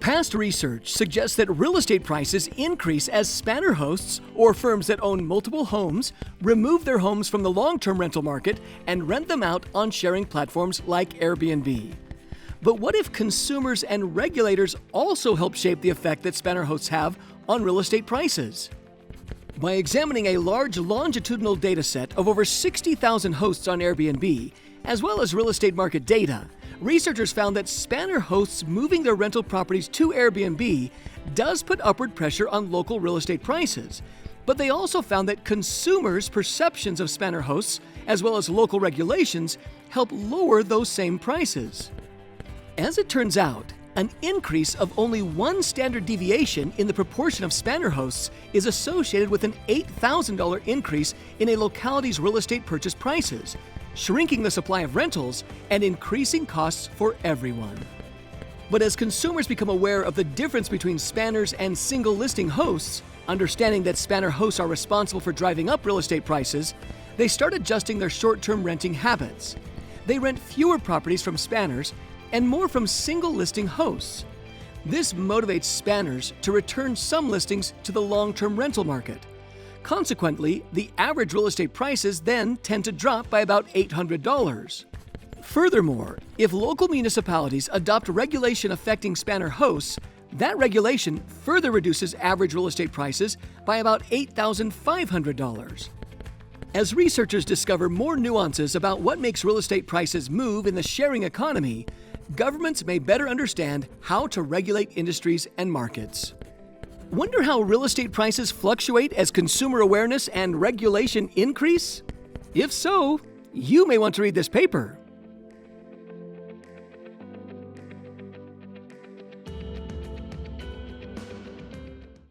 Past research suggests that real estate prices increase as spanner hosts, or firms that own multiple homes, remove their homes from the long-term rental market and rent them out on sharing platforms like Airbnb. But what if consumers and regulators also help shape the effect that spanner hosts have on real estate prices? By examining a large longitudinal data set of over 60,000 hosts on Airbnb, as well as real estate market data, researchers found that spanner hosts moving their rental properties to Airbnb does put upward pressure on local real estate prices. But they also found that consumers' perceptions of spanner hosts, as well as local regulations, help lower those same prices. As it turns out, an increase of only one standard deviation in the proportion of spanner hosts is associated with an $8,000 increase in a locality's real estate purchase prices, shrinking the supply of rentals and increasing costs for everyone. But as consumers become aware of the difference between spanners and single listing hosts, understanding that spanner hosts are responsible for driving up real estate prices, they start adjusting their short-term renting habits. They rent fewer properties from spanners and more from single listing hosts. This motivates spanners to return some listings to the long-term rental market. Consequently, the average real estate prices then tend to drop by about $800. Furthermore, if local municipalities adopt regulation affecting spanner hosts, that regulation further reduces average real estate prices by about $8,500. As researchers discover more nuances about what makes real estate prices move in the sharing economy, governments may better understand how to regulate industries and markets. Wonder how real estate prices fluctuate as consumer awareness and regulation increase? If so, you may want to read this paper.